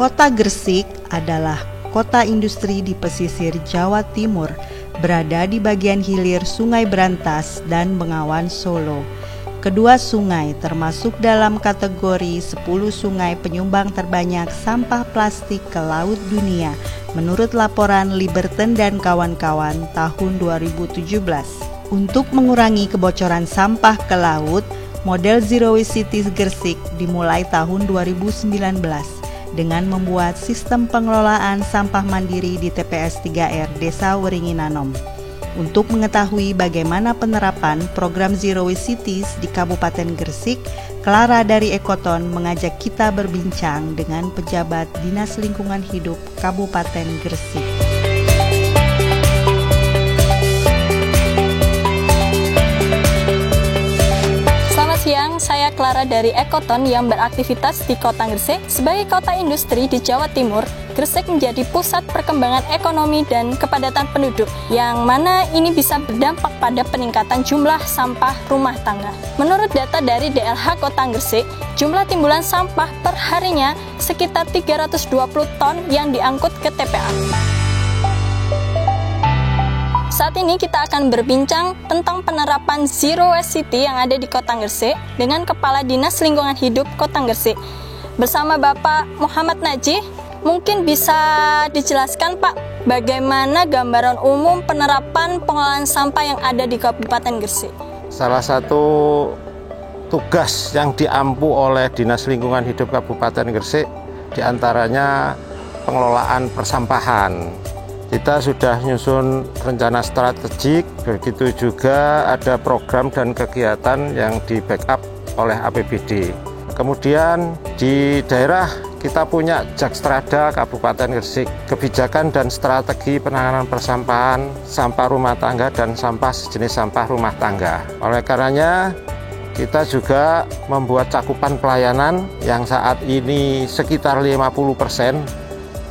Kota Gresik adalah kota industri di pesisir Jawa Timur, berada di bagian hilir Sungai Brantas dan Bengawan Solo. Kedua sungai termasuk dalam kategori 10 sungai penyumbang terbanyak sampah plastik ke laut dunia menurut laporan Liberten dan kawan-kawan tahun 2017. Untuk mengurangi kebocoran sampah ke laut, model Zero Waste City Gresik dimulai tahun 2019 dengan membuat sistem pengelolaan sampah mandiri di TPS 3R Desa Weringinganom. Untuk mengetahui bagaimana penerapan program Zero Waste Cities di Kabupaten Gresik, Clara dari Ekoton mengajak kita berbincang dengan pejabat Dinas Lingkungan Hidup Kabupaten Gresik. Siang, saya Clara dari Ekoton yang beraktivitas di Kota Gresik. Sebagai kota industri di Jawa Timur, Gresik menjadi pusat perkembangan ekonomi dan kepadatan penduduk, yang mana ini bisa berdampak pada peningkatan jumlah sampah rumah tangga. Menurut data dari DLH Kota Gresik, jumlah timbulan sampah per harinya sekitar 320 ton yang diangkut ke TPA. Saat ini kita akan berbincang tentang penerapan Zero Waste City yang ada di Kota Gresik dengan Kepala Dinas Lingkungan Hidup Kota Gresik. Bersama Bapak Muhammad Najih, mungkin bisa dijelaskan Pak, bagaimana gambaran umum penerapan pengelolaan sampah yang ada di Kabupaten Gresik? Salah satu tugas yang diampu oleh Dinas Lingkungan Hidup Kabupaten Gresik diantaranya pengelolaan persampahan. Kita sudah nyusun rencana strategik, begitu juga ada program dan kegiatan yang di backup oleh APBD. Kemudian di daerah kita punya Jakstrada Kabupaten Gresik, kebijakan dan strategi penanganan persampahan, sampah rumah tangga dan sampah sejenis sampah rumah tangga. Oleh karenanya kita juga membuat cakupan pelayanan yang saat ini sekitar 50%,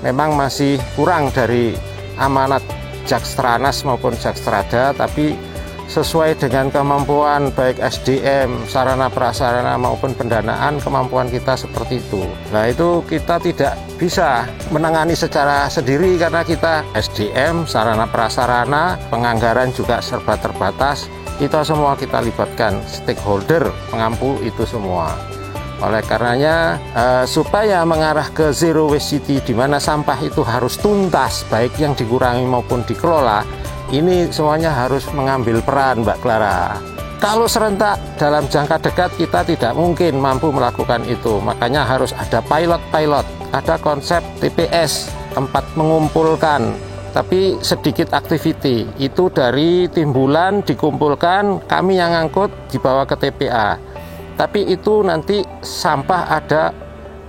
memang masih kurang dari amanat Jakstranas maupun Jakstrada, tapi sesuai dengan kemampuan baik SDM, sarana prasarana maupun pendanaan, kemampuan kita seperti itu. Nah, itu kita tidak bisa menangani secara sendiri karena kita SDM, sarana prasarana, penganggaran juga serba terbatas. Kita semua kita libatkan stakeholder pengampu itu semua. Oleh karenanya supaya mengarah ke Zero Waste City di mana sampah itu harus tuntas, baik yang dikurangi maupun dikelola, ini semuanya harus mengambil peran Mbak Clara. Kalau serentak dalam jangka dekat kita tidak mungkin mampu melakukan itu, makanya harus ada pilot-pilot, ada konsep TPS, tempat mengumpulkan, tapi sedikit activity, itu dari timbulan dikumpulkan, kami yang ngangkut dibawa ke TPA. Tapi itu nanti sampah ada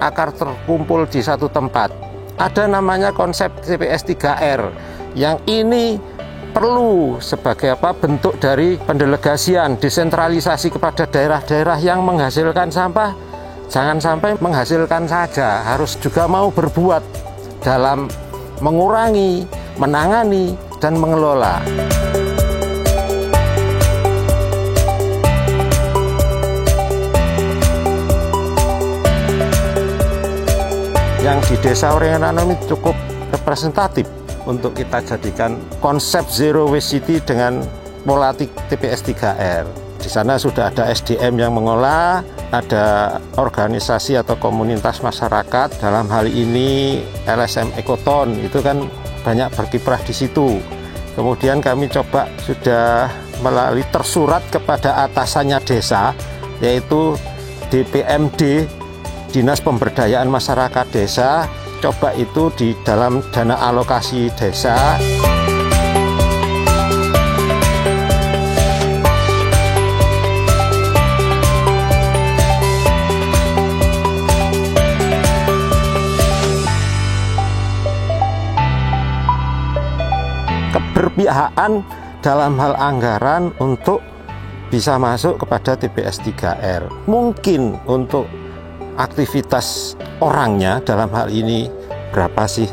akar terkumpul di satu tempat. Ada namanya konsep TPS 3R yang ini perlu sebagai bentuk dari pendelegasian, desentralisasi kepada daerah-daerah yang menghasilkan sampah. Jangan sampai menghasilkan saja, harus juga mau berbuat dalam mengurangi, menangani, dan mengelola. Yang di Desa Weringinganom cukup representatif untuk kita jadikan konsep Zero Waste City dengan pola TPS 3R. Di sana sudah ada SDM yang mengolah, ada organisasi atau komunitas masyarakat, dalam hal ini LSM Ekoton, itu kan banyak berkiprah di situ. Kemudian kami coba sudah melalui tersurat kepada atasannya desa, yaitu DPMD, Dinas Pemberdayaan Masyarakat Desa, coba itu di dalam dana alokasi desa. Keberpihakan dalam hal anggaran untuk bisa masuk kepada TPS 3R. Mungkin untuk aktivitas orangnya dalam hal ini berapa sih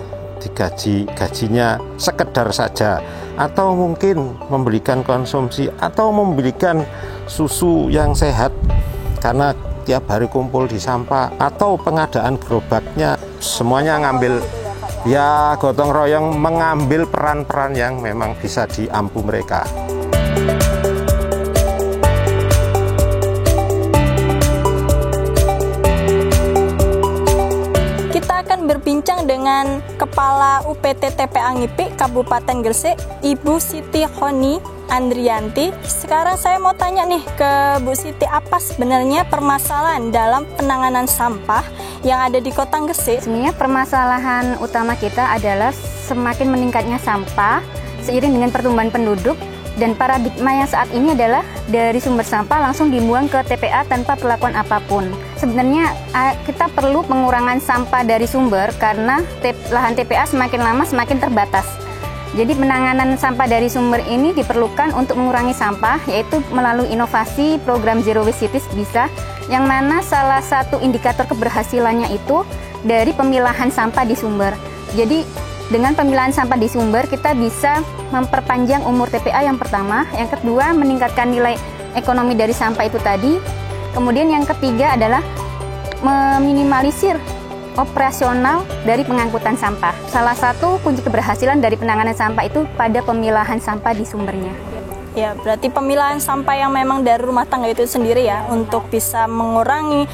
gajinya sekedar saja, atau mungkin membelikan konsumsi atau membelikan susu yang sehat, karena tiap hari kumpul di sampah atau pengadaan gerobaknya, semuanya ngambil ya gotong royong mengambil peran-peran yang memang bisa diampu mereka. Berbincang dengan Kepala UPT TPA Ngipik Kabupaten Gresik, Ibu Siti Khoni Andrianti. Sekarang saya mau tanya nih ke Bu Siti, apa sebenarnya permasalahan dalam penanganan sampah yang ada di Kota Gresik? Sebenarnya permasalahan utama kita adalah semakin meningkatnya sampah seiring dengan pertumbuhan penduduk, dan paradigma yang saat ini adalah dari sumber sampah langsung dibuang ke TPA tanpa perlakuan apapun. Sebenarnya kita perlu pengurangan sampah dari sumber karena lahan TPA semakin lama semakin terbatas. Jadi penanganan sampah dari sumber ini diperlukan untuk mengurangi sampah, yaitu melalui inovasi program Zero Waste Cities bisa, yang mana salah satu indikator keberhasilannya itu dari pemilahan sampah di sumber. Jadi dengan pemilahan sampah di sumber, kita bisa memperpanjang umur TPA yang pertama. Yang kedua, meningkatkan nilai ekonomi dari sampah itu tadi. Kemudian yang ketiga adalah meminimalisir operasional dari pengangkutan sampah. Salah satu kunci keberhasilan dari penanganan sampah itu pada pemilahan sampah di sumbernya. Ya, berarti pemilahan sampah yang memang dari rumah tangga itu sendiri ya, untuk bisa mengurangi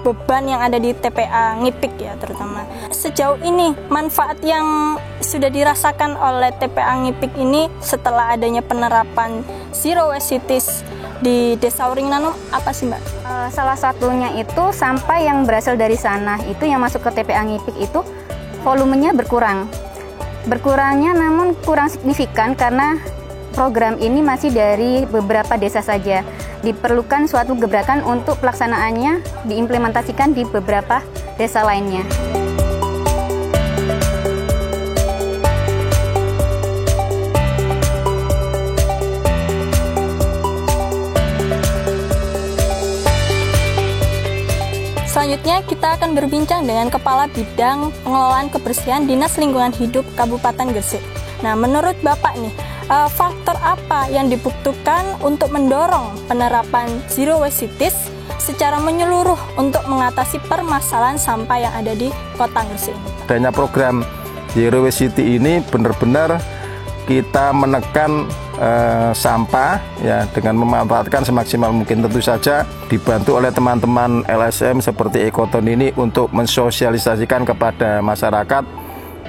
beban yang ada di TPA Ngipik ya terutama. Sejauh ini manfaat yang sudah dirasakan oleh TPA Ngipik ini setelah adanya penerapan Zero Waste Cities di Desa Uring-Nanom apa sih Mbak? Salah satunya itu sampah yang berasal dari sana itu yang masuk ke TPA Ngipik itu volumenya berkurang. Berkurangnya namun kurang signifikan karena program ini masih dari beberapa desa saja. Diperlukan suatu gebrakan untuk pelaksanaannya diimplementasikan di beberapa desa lainnya. Selanjutnya kita akan berbincang dengan Kepala Bidang Pengelolaan Kebersihan Dinas Lingkungan Hidup Kabupaten Gresik. Nah, menurut Bapak nih, faktor apa yang dibutuhkan untuk mendorong penerapan Zero Waste Cities secara menyeluruh untuk mengatasi permasalahan sampah yang ada di Kota Gresik? Adanya program Zero Waste City ini benar-benar kita menekan sampah ya dengan memanfaatkan semaksimal mungkin. Tentu saja dibantu oleh teman-teman LSM seperti Ekoton ini untuk mensosialisasikan kepada masyarakat,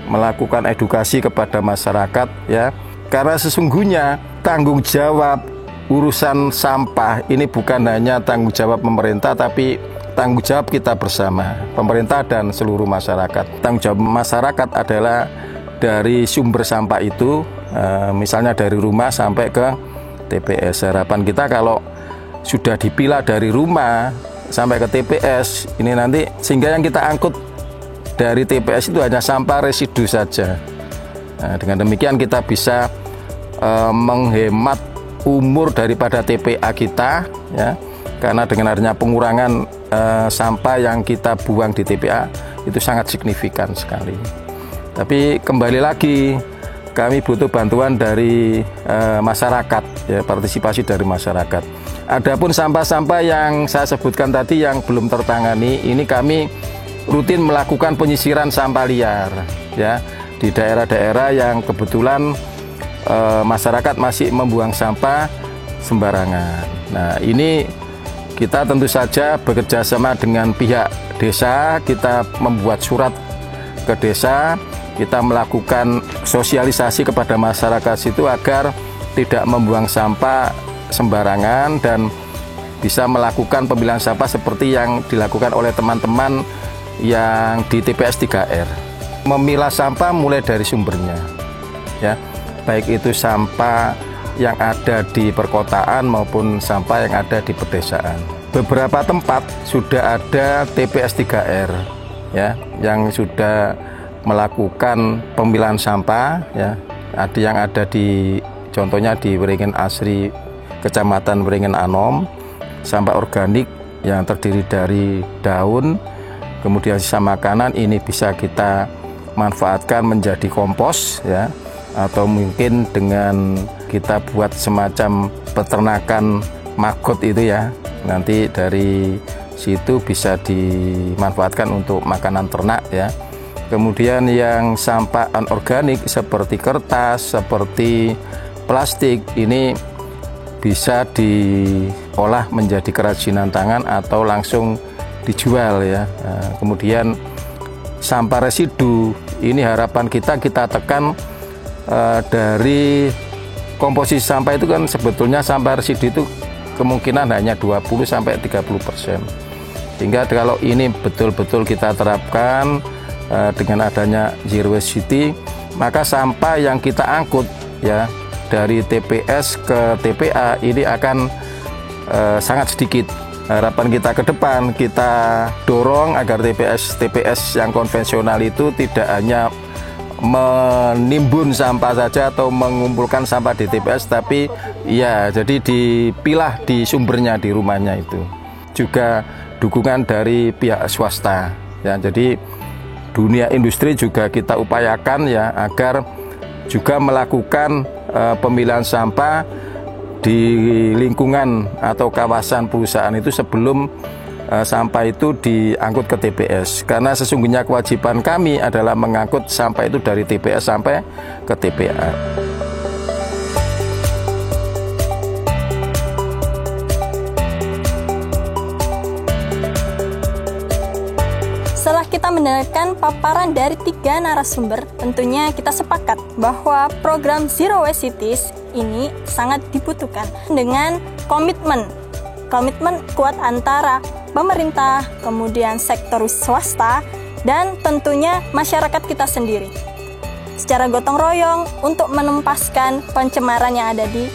melakukan edukasi kepada masyarakat ya. Karena sesungguhnya tanggung jawab urusan sampah ini bukan hanya tanggung jawab pemerintah, tapi tanggung jawab kita bersama, pemerintah dan seluruh masyarakat. Tanggung jawab masyarakat adalah dari sumber sampah itu, misalnya dari rumah sampai ke TPS. Harapan kita kalau sudah dipilah dari rumah sampai ke TPS, ini nanti sehingga yang kita angkut dari TPS itu hanya sampah residu saja. Nah, dengan demikian kita bisa menghemat umur daripada TPA kita ya, karena dengan adanya pengurangan sampah yang kita buang di TPA itu sangat signifikan sekali. Tapi kembali lagi kami butuh bantuan dari masyarakat ya, partisipasi dari masyarakat. Adapun sampah-sampah yang saya sebutkan tadi yang belum tertangani, ini kami rutin melakukan penyisiran sampah liar ya di daerah-daerah yang kebetulan masyarakat masih membuang sampah sembarangan. Nah, ini kita tentu saja bekerja sama dengan pihak desa, kita membuat surat ke desa, kita melakukan sosialisasi kepada masyarakat situ agar tidak membuang sampah sembarangan dan bisa melakukan pemilihan sampah seperti yang dilakukan oleh teman-teman yang di TPS 3R. Memilah sampah mulai dari sumbernya ya, baik itu sampah yang ada di perkotaan maupun sampah yang ada di pedesaan. Beberapa tempat sudah ada TPS 3R ya, yang sudah melakukan pemilahan sampah ya. Ada yang ada di, contohnya di Weringen Asri, Kecamatan Weringen Anom, sampah organik yang terdiri dari daun, kemudian sisa makanan ini bisa kita manfaatkan menjadi kompos ya, atau mungkin dengan kita buat semacam peternakan maggot itu ya, nanti dari situ bisa dimanfaatkan untuk makanan ternak ya. Kemudian yang sampah anorganik seperti kertas, seperti plastik, ini bisa diolah menjadi kerajinan tangan atau langsung dijual ya. Kemudian sampah residu, ini harapan kita tekan dari komposisi sampah itu kan sebetulnya sampah residu itu kemungkinan hanya 20-30%. Sehingga kalau ini betul-betul kita terapkan dengan adanya Zero Waste City, maka sampah yang kita angkut ya dari TPS ke TPA ini akan sangat sedikit. Harapan kita ke depan, kita dorong agar TPS yang konvensional itu tidak hanya menimbun sampah saja atau mengumpulkan sampah di TPS, tapi ya jadi dipilah di sumbernya di rumahnya itu. Juga dukungan dari pihak swasta ya, jadi dunia industri juga kita upayakan ya agar juga melakukan pemilihan sampah di lingkungan atau kawasan perusahaan itu sebelum sampah itu diangkut ke TPS, karena sesungguhnya kewajiban kami adalah mengangkut sampah itu dari TPS sampai ke TPA. Setelah kita mendengarkan paparan dari 3 narasumber, tentunya kita sepakat bahwa program Zero Waste Cities ini sangat dibutuhkan dengan komitmen kuat antara pemerintah, kemudian sektor swasta, dan tentunya masyarakat kita sendiri. Secara gotong royong untuk menempaskan pencemaran yang ada di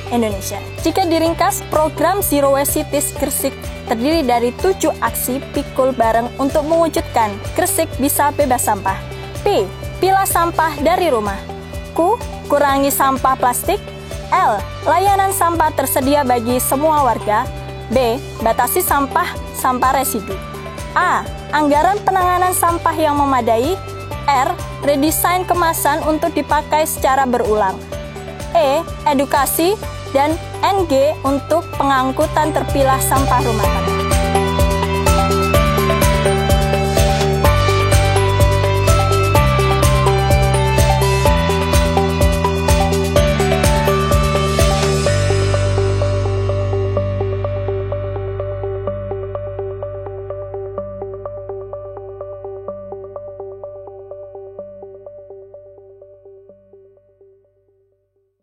Indonesia. Jika diringkas, program Zero Waste Cities Gresik terdiri dari 7 aksi pikul bareng untuk mewujudkan Gresik bisa bebas sampah. P. Pilah sampah dari rumah. Q. Kurangi sampah plastik. L. Layanan sampah tersedia bagi semua warga. B. Batasi sampah residu. A. Anggaran penanganan sampah yang memadai. R. Redesain kemasan untuk dipakai secara berulang. E. Edukasi. Dan NG untuk pengangkutan terpilah sampah rumah tangga.